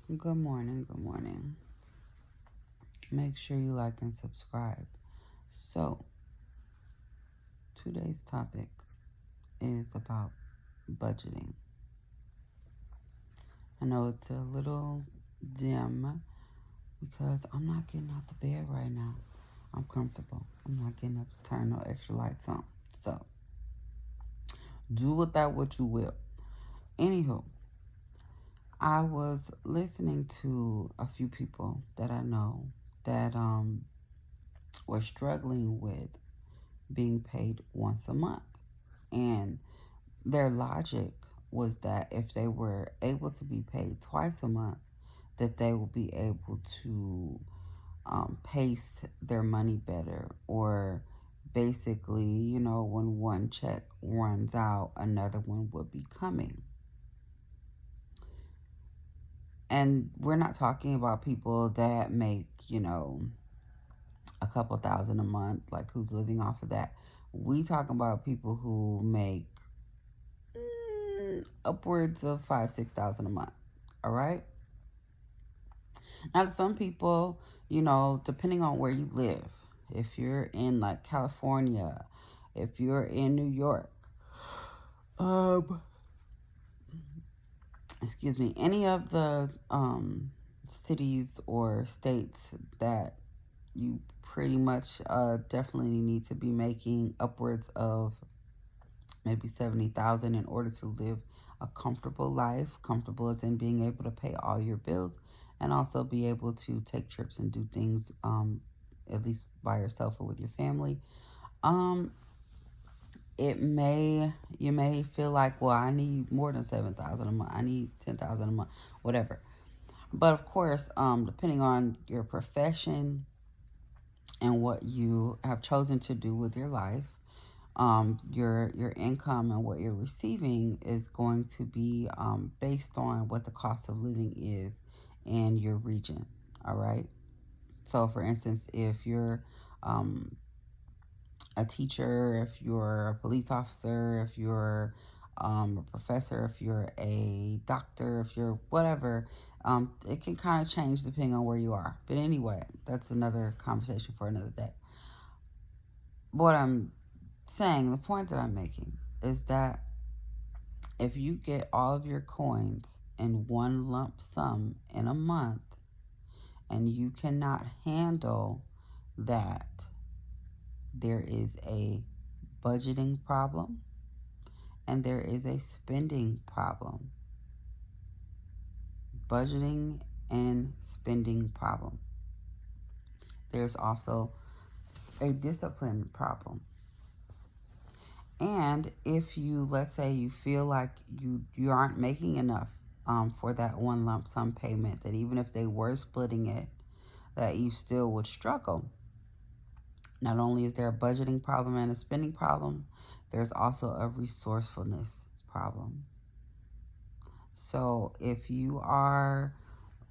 Good morning, good morning. Make sure you like and subscribe. So, today's topic is about budgeting. I know it's a little dim because I'm not getting out the bed right now. I'm comfortable. I'm not getting up to turn no extra lights on. So, do with that what you will. Anywho, I was listening to a few people that I know that were struggling with being paid once a month. And their logic was that if they were able to be paid twice a month, that they will be able to pace their money better, or basically, when one check runs out, another one would be coming. And we're not talking about people that make, a couple thousand a month, like who's living off of that. We talking about people who make upwards of 5,000 to 6,000 a month. All right. Now, to some people, depending on where you live, if you're in like California, if you're in New York, um, excuse me, any of the cities or states that you pretty much definitely need to be making upwards of maybe 70,000 in order to live a comfortable life. Comfortable as in being able to pay all your bills and also be able to take trips and do things, at least by yourself or with your family. Um, you may feel like, well, I need more than 7,000 a month. I need 10,000 a month, whatever. But of course, depending on your profession and what you have chosen to do with your life, your income and what you're receiving is going to be based on what the cost of living is in your region. All right. So, for instance, if you're um, a teacher, if you're a police officer, if you're a professor, if you're a doctor, if you're whatever, it can kind of change depending on where you are. But anyway, that's another conversation for another day. What I'm saying, the point that I'm making, is that if you get all of your coins in one lump sum in a month and you cannot handle that, there is a budgeting problem and there is a spending problem. Budgeting and spending problem. There's also a discipline problem. And if you, let's say, you feel like you aren't making enough for that one lump sum payment, that even if they were splitting it, that you still would struggle. Not only is there a budgeting problem and a spending problem, there's also a resourcefulness problem. So if you are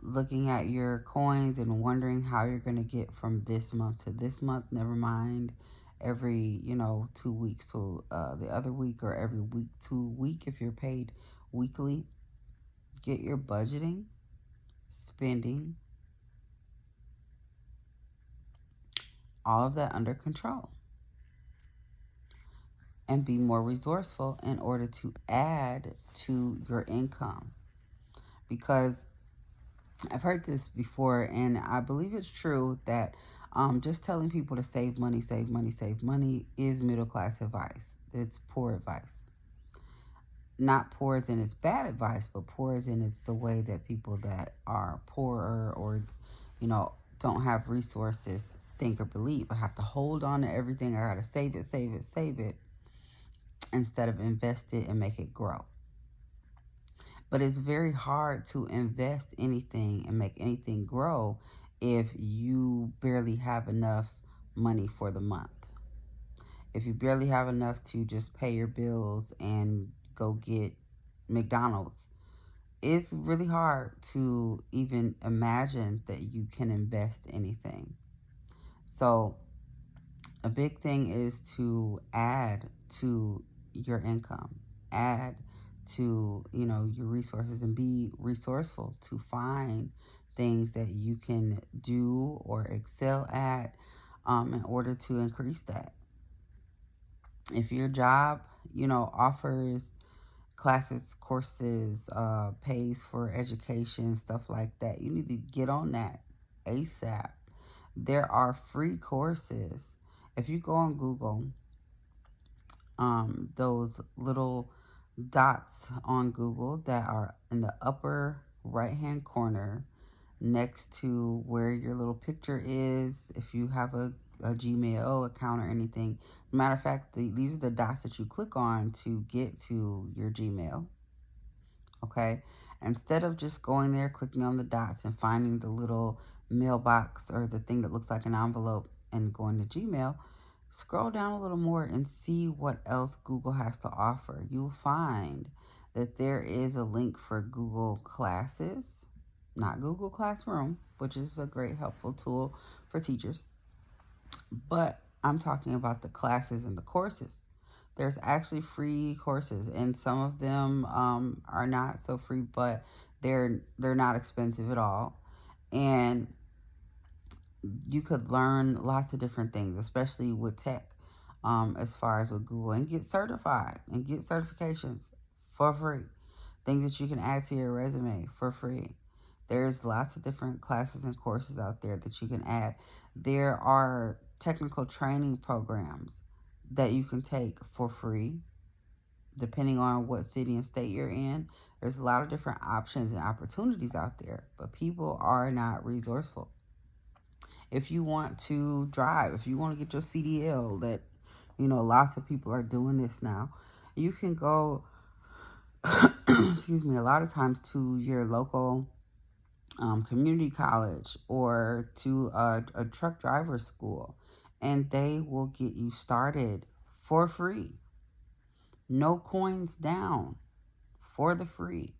looking at your coins and wondering how you're going to get from this month to this month, never mind every 2 weeks to the other week, or every week to week if you're paid weekly, get your budgeting, spending, all of that under control, and be more resourceful in order to add to your income. Because I've heard this before, and I believe it's true that just telling people to save money, save money, save money is middle class advice. It's poor advice. Not poor as in it's bad advice, but poor as in it's the way that people that are poorer, or, don't have resources, think or believe. I have to hold on to everything. I got to save it, save it, save it, instead of invest it and make it grow. But it's very hard to invest anything and make anything grow if you barely have enough money for the month. If you barely have enough to just pay your bills and go get McDonald's, it's really hard to even imagine that you can invest anything. So, a big thing is to add to your income, add to, your resources, and be resourceful to find things that you can do or excel at, in order to increase that. If your job, offers classes, courses, pays for education, stuff like that, you need to get on that ASAP. There are free courses. If you go on Google, those little dots on Google that are in the upper right hand corner next to where your little picture is, if you have a Gmail account or anything. Matter of fact, these are the dots that you click on to get to your Gmail. Okay? Instead of just going there, clicking on the dots and finding the little mailbox or the thing that looks like an envelope and going to Gmail, scroll down a little more and see what else Google has to offer. You'll find that there is a link for Google Classes, not Google Classroom, which is a great helpful tool for teachers, but I'm talking about the classes and the courses. There's actually free courses, and some of them are not so free, but they're not expensive at all, and you could learn lots of different things, especially with tech, as far as with Google, and get certified and get certifications for free. Things that you can add to your resume for free. There's lots of different classes and courses out there that you can add. There are technical training programs that you can take for free, depending on what city and state you're in. There's a lot of different options and opportunities out there, but people are not resourceful. If you want to drive, if you want to get your CDL, that, lots of people are doing this now, you can go, excuse me, a lot of times to your local community college or to a truck driver school, and they will get you started for free. No coins down, for the free.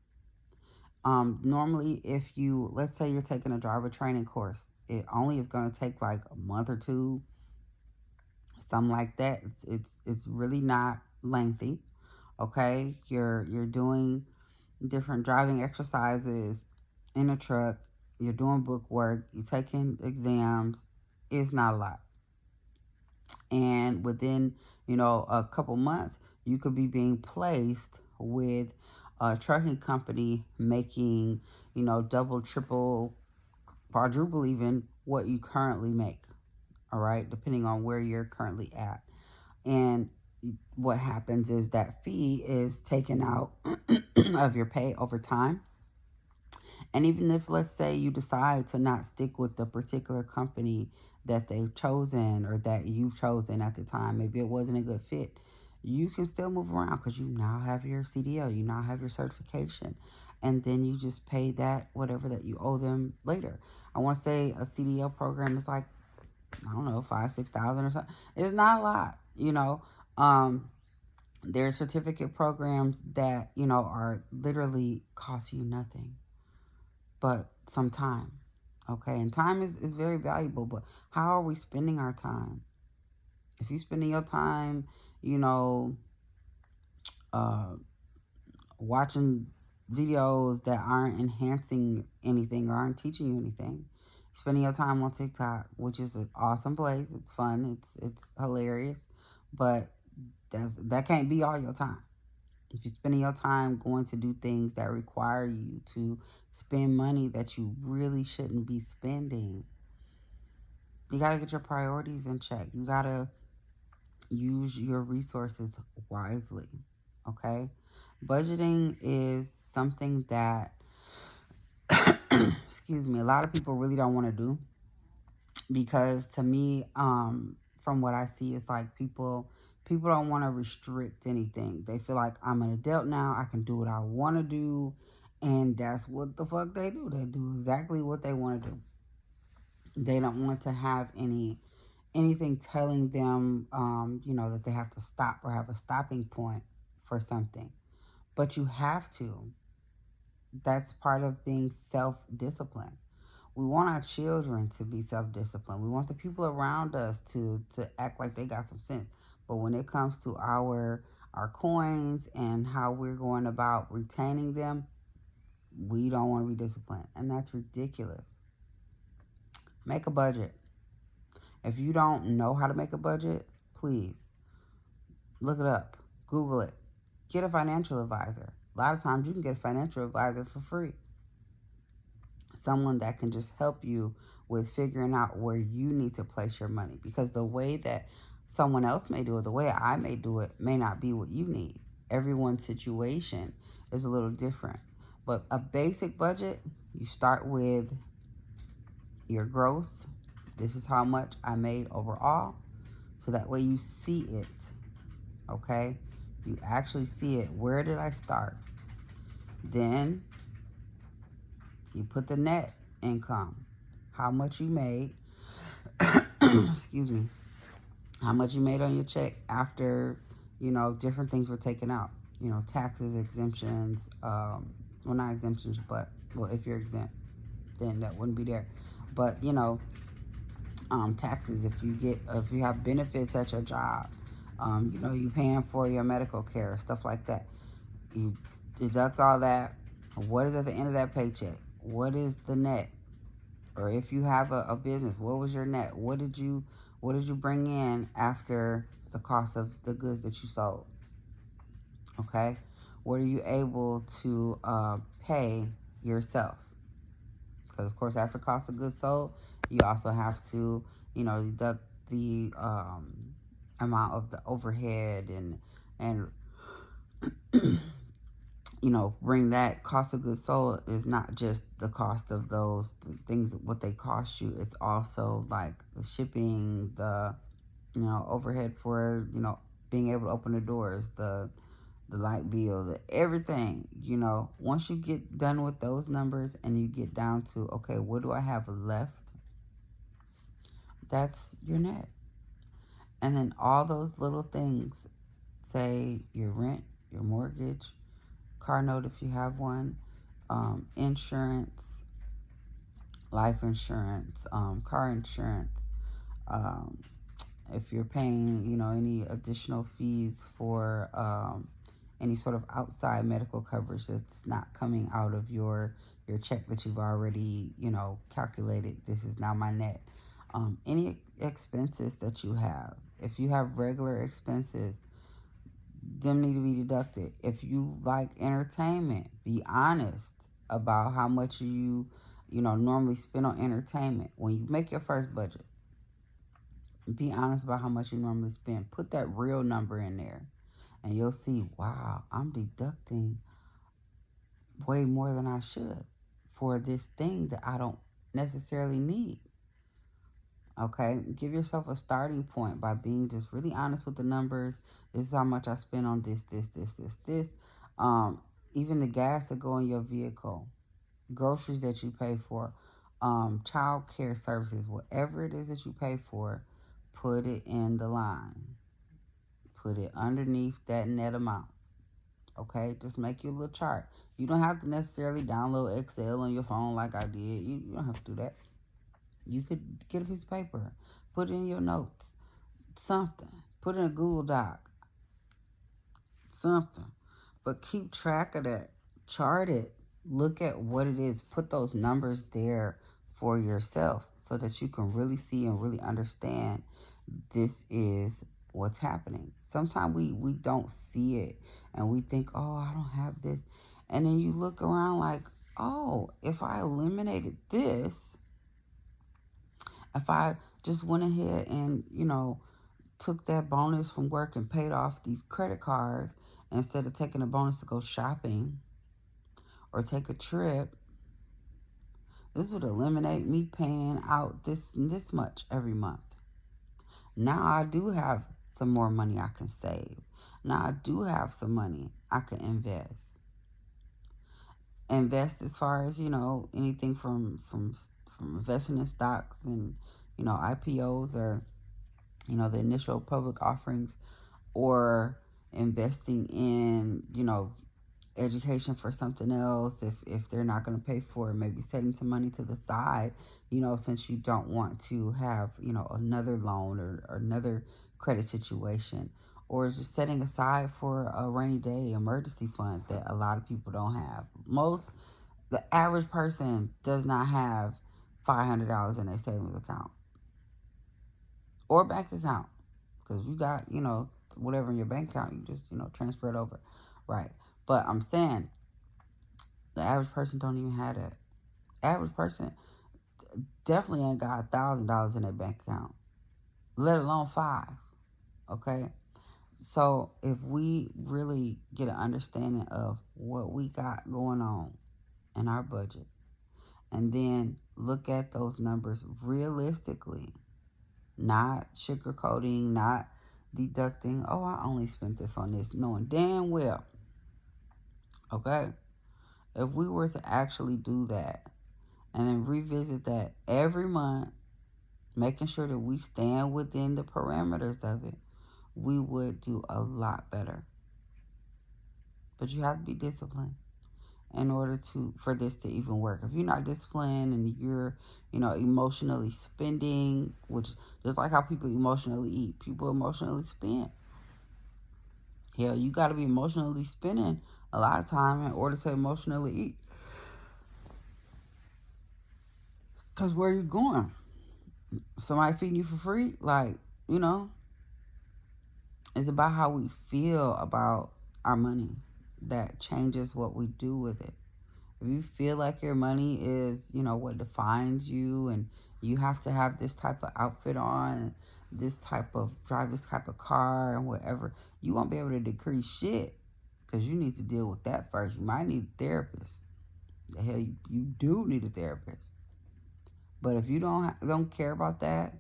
Normally, if let's say you're taking a driver training course, it only is going to take like a month or two, something like that. It's really not lengthy. Okay, you're doing different driving exercises in a truck. You're doing book work. You're taking exams. It's not a lot. And within, a couple months, you could be being placed with a trucking company making, double, triple, quadruple even what you currently make. All right, depending on where you're currently at. And what happens is that fee is taken out of your pay over time. And even if, let's say, you decide to not stick with the particular company that they've chosen or that you've chosen at the time, maybe it wasn't a good fit, you can still move around because you now have your CDL, you now have your certification, and then you just pay that, whatever that you owe them later. I want to say a CDL program is like, I don't know, 5,000-6,000 or something. It's not a lot. There's certificate programs that, are literally cost you nothing but some time. Okay, and time is very valuable, but how are we spending our time? If you're spending your time, uh, watching videos that aren't enhancing anything or aren't teaching you anything, spending your time on TikTok, which is an awesome place. It's fun. It's hilarious, but that can't be all your time. If you're spending your time going to do things that require you to spend money that you really shouldn't be spending, you got to get your priorities in check. You got to use your resources wisely, okay? Budgeting is something that, excuse me, a lot of people really don't want to do, because to me, from what I see, it's like people don't want to restrict anything. They feel like, I'm an adult now, I can do what I want to do, and that's what the fuck they do. They do exactly what they want to do. They don't want to have anything telling them, that they have to stop or have a stopping point for something. But you have to. That's part of being self-disciplined. We want our children to be self-disciplined. We want the people around us to act like they got some sense. But when it comes to our our coins and how we're going about retaining them, we don't want to be disciplined. And that's ridiculous. Make a budget. If you don't know how to make a budget, please look it up, Google it, get a financial advisor. A lot of times you can get a financial advisor for free. Someone that can just help you with figuring out where you need to place your money, because the way that someone else may do it, the way I may do it, may not be what you need. Everyone's situation is a little different. But a basic budget, you start with your gross. This is how much I made overall. So that way you see it, okay? You actually see it. Where did I start? Then you put the net income, how much you made, excuse me, how much you made on your check after, different things were taken out. Taxes, exemptions, well, not exemptions, but, well, if you're exempt, then that wouldn't be there. But, taxes, if you have benefits at your job, you paying for your medical care, stuff like that. You deduct all that. What is at the end of that paycheck? What is the net? Or if you have a business, what was your net? What did you bring in after the cost of the goods that you sold? Okay? What are you able to pay yourself? Because, of course, after cost of goods sold, you also have to, deduct the amount of the overhead and bring that cost of goods sold is not just the cost of those things, what they cost you. It's also like the shipping, the, overhead for, being able to open the doors, the light bill, everything. Once you get done with those numbers and you get down to, okay, what do I have left? That's your net. And then all those little things, say your rent, your mortgage, car note if you have one, insurance, life insurance, car insurance, if you're paying, any additional fees for any sort of outside medical coverage that's not coming out of your check that you've already, calculated. This is now my net. Any expenses that you have. If you have regular expenses, them need to be deducted. If you like entertainment, be honest about how much you normally spend on entertainment. When you make your first budget, be honest about how much you normally spend. Put that real number in there, and you'll see, wow, I'm deducting way more than I should for this thing that I don't necessarily need. Okay, give yourself a starting point by being just really honest with the numbers. This is how much I spend on this. Even the gas that go in your vehicle, groceries that you pay for, child care services, whatever it is that you pay for, put it in the line. Put it underneath that net amount. Okay, just make you a little chart. You don't have to necessarily download Excel on your phone like I did. You don't have to do that. You could get a piece of paper, put it in your notes, something. Put it in a Google Doc, something. But keep track of that. Chart it. Look at what it is. Put those numbers there for yourself so that you can really see and really understand this is what's happening. Sometimes we don't see it and we think, oh, I don't have this. And then you look around like, oh, if I eliminated this, if I just went ahead and, took that bonus from work and paid off these credit cards instead of taking a bonus to go shopping or take a trip, this would eliminate me paying out this much every month. Now I do have some more money I can save. Now I do have some money I can invest. Invest as far as, anything from investing in stocks and, IPOs or, the initial public offerings, or investing in, education for something else. If they're not going to pay for it, maybe setting some money to the side, since you don't want to have, another loan or another credit situation, or just setting aside for a rainy day emergency fund that a lot of people don't have. The average person does not have $500 in their savings account or bank account, because you got, whatever in your bank account, you just, transfer it over, right? But I'm saying the average person don't even have that. Average person definitely ain't got $1,000 in their bank account, let alone five. Okay, so if we really get an understanding of what we got going on in our budget, and then look at those numbers realistically, not sugarcoating, not deducting, oh, I only spent this on this, knowing damn well, okay, if we were to actually do that and then revisit that every month, making sure that we stand within the parameters of it, we would do a lot better. But you have to be disciplined in order for this to even work. If you're not disciplined and you're, emotionally spending, which just like how people emotionally eat, people emotionally spend. Hell, you got to be emotionally spending a lot of time in order to emotionally eat. Because where you going? Somebody feeding you for free? Like, it's about how we feel about our money that changes what we do with it. If you feel like your money is, what defines you, and you have to have this type of outfit on, drive this type of car and whatever, you won't be able to decrease shit, because you need to deal with that first. You might need a therapist. The hell, you do need a therapist. But if you don't care about that,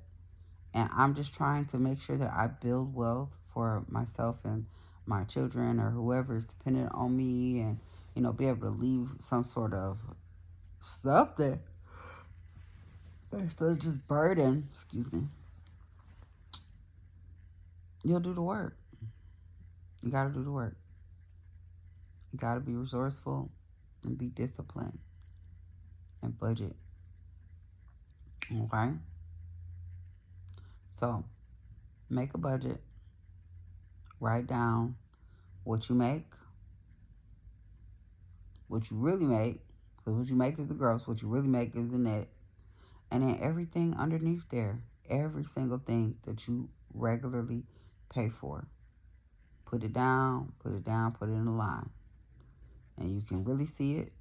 and I'm just trying to make sure that I build wealth for myself and my children or whoever is dependent on me, and be able to leave some sort of something instead of just burden, you'll do the work. You got to do the work. You got to be resourceful and be disciplined and budget. Okay? So, make a budget. Write down what you make, what you really make, because what you make is the gross, what you really make is the net, and then everything underneath there, every single thing that you regularly pay for. Put it down, put it in a line. And you can really see it.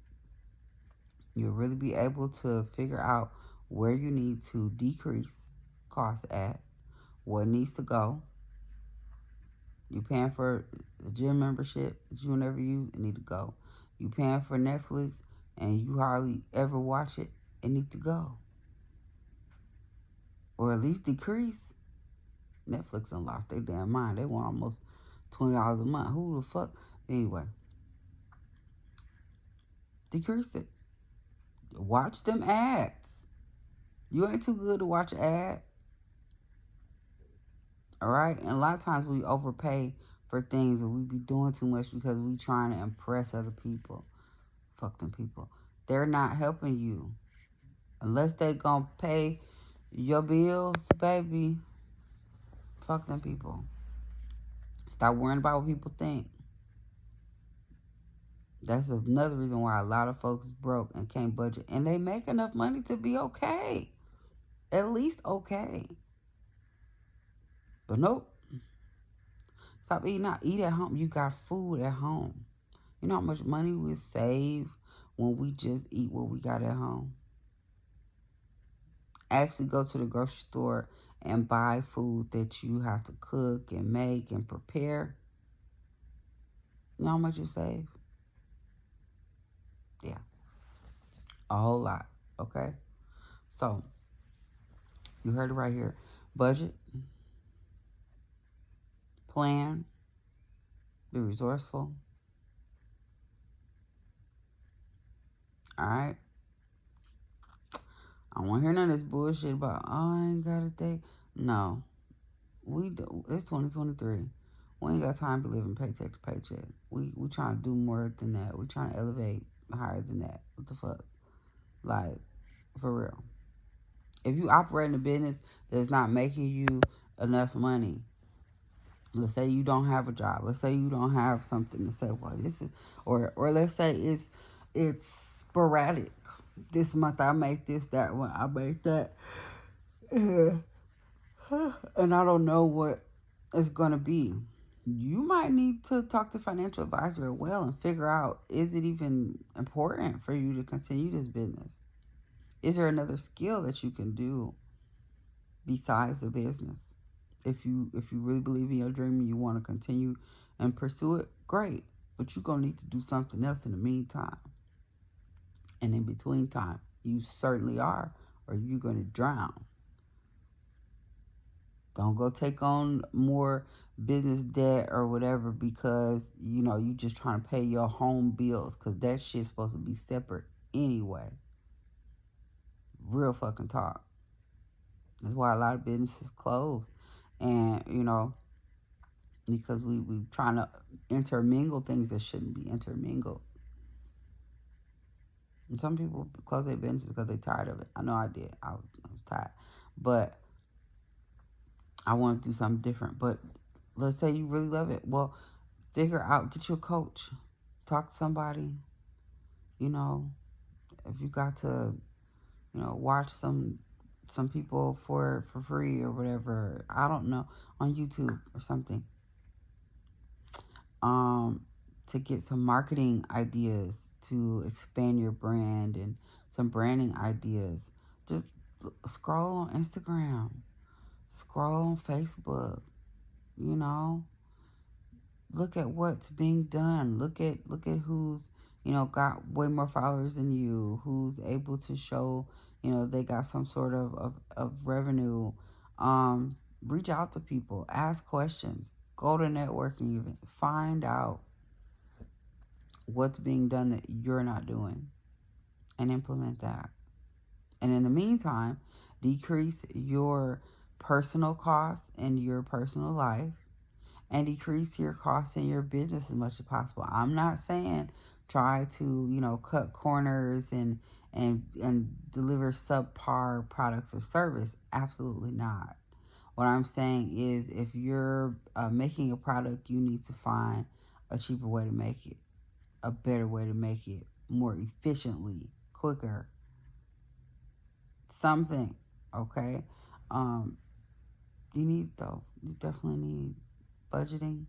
You'll really be able to figure out where you need to decrease costs at, what needs to go. You paying for a gym membership that you never use, it need to go. You paying for Netflix and you hardly ever watch it, it need to go. Or at least decrease. Netflix done lost their damn mind. They want almost $20 a month. Who the fuck? Anyway. Decrease it. Watch them ads. You ain't too good to watch an ad. Alright? And a lot of times we overpay for things, or we be doing too much because we trying to impress other people. Fuck them people. They're not helping you. Unless they gonna pay your bills, baby. Fuck them people. Stop worrying about what people think. That's another reason why a lot of folks is broke and can't budget. And they make enough money to be okay. At least okay. But nope. Stop eating out. Eat at home. You got food at home. You know how much money we save when we just eat what we got at home? Actually go to the grocery store and buy food that you have to cook and make and prepare. You know how much you save? Yeah. A whole lot. Okay? So, you heard it right here. Budget. Plan. Be resourceful. Alright? I don't want to hear none of this bullshit about, oh, I ain't got a date. No. It's 2023. We ain't got time to live in paycheck to paycheck. We trying to do more than that. We trying to elevate higher than that. What the fuck? Like, for real. If you operate in a business that's not making you enough money, Let's say you don't have a job. Let's say you don't have something to say. Well, this is, or let's say it's sporadic. This month I make this, that one I make that, and I don't know what it's gonna be. You might need to talk to financial advisor as well and figure out, is it even important for you to continue this business? Is there another skill that you can do besides the business? If you really believe in your dream and you want to continue and pursue it, great. But you're gonna need to do something else in the meantime. And in between time, you certainly are, or you're gonna drown. Don't go take on more business debt or whatever because you just trying to pay your home bills, because that shit's supposed to be separate anyway. Real fucking talk. That's why a lot of businesses close. And because we trying to intermingle things that shouldn't be intermingled. And some people close their businesses because they're tired of it. I know I did. I was tired. But I want to do something different. But let's say you really love it. Well, figure out, get you a coach. Talk to somebody. If you got to, watch some people for free or whatever. I don't know. On YouTube or something. To get some marketing ideas to expand your brand and some branding ideas. Just scroll on Instagram, scroll on Facebook, look at what's being done. Look at who's, got way more followers than you, who's able to show, they got some sort of revenue. Reach out to people, ask questions, go to networking events, find out what's being done that you're not doing and implement that. And in the meantime, decrease your personal costs in your personal life and decrease your costs in your business as much as possible. I'm not saying try to, cut corners and deliver subpar products or service. Absolutely not. What I'm saying is, if you're making a product, you need to find a cheaper way to make it, a better way to make it, more efficiently, quicker, something, okay? You definitely need budgeting,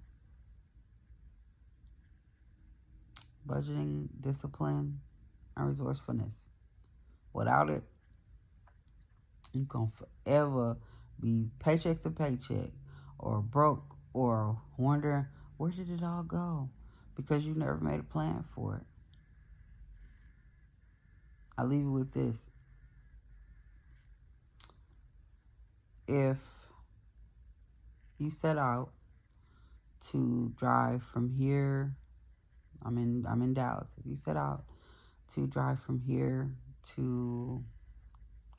discipline, and resourcefulness. Without it, you're going to forever be paycheck to paycheck or broke or wondering, where did it all go? Because you never made a plan for it. I'll leave you with this. If you set out to drive from here, I'm in Dallas. If you set out to drive from here to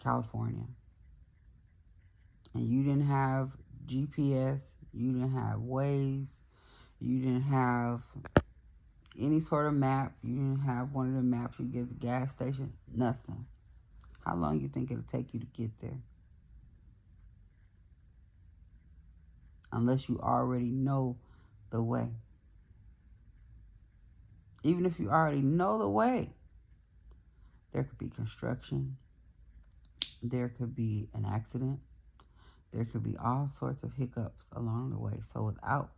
California and you didn't have GPS, you didn't have Waze, you didn't have any sort of map, you didn't have one of the maps you get at the gas station, nothing. How long you think it'll take you to get there? Unless you already know the way. Even if you already know the way, there could be construction, there could be an accident, there could be all sorts of hiccups along the way. So without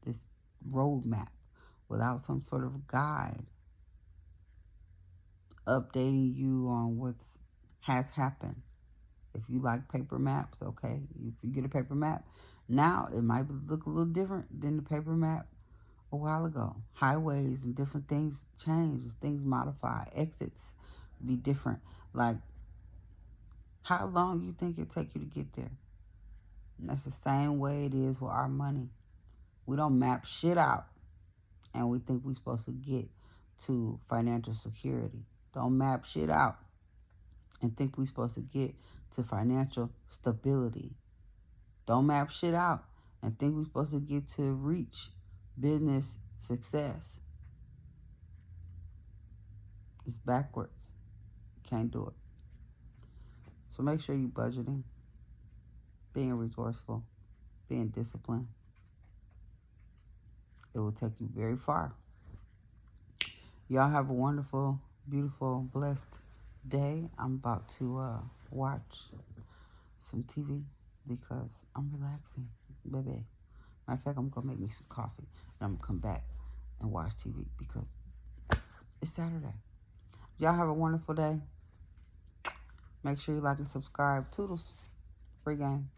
this roadmap, without some sort of guide updating you on what's has happened. If you like paper maps, okay, if you get a paper map, now it might look a little different than the paper map a while ago. Highways and different things change, things modify, exits be different. Like, how long you think it take you to get there? And that's the same way it is with our money. We don't map shit out and we think we're supposed to get to financial security. Don't map shit out and think we're supposed to get to financial stability. Don't map shit out and think we're supposed to get to reach business success. It's backwards. Can't do it. So make sure you're budgeting, being resourceful, being disciplined, It will take you very far. Y'all have a wonderful, beautiful, blessed day. I'm about to watch some TV because I'm relaxing, baby. Matter of fact, I'm going to make me some coffee. And I'm going to come back and watch TV because it's Saturday. Y'all have a wonderful day. Make sure you like and subscribe. Toodles. Free game.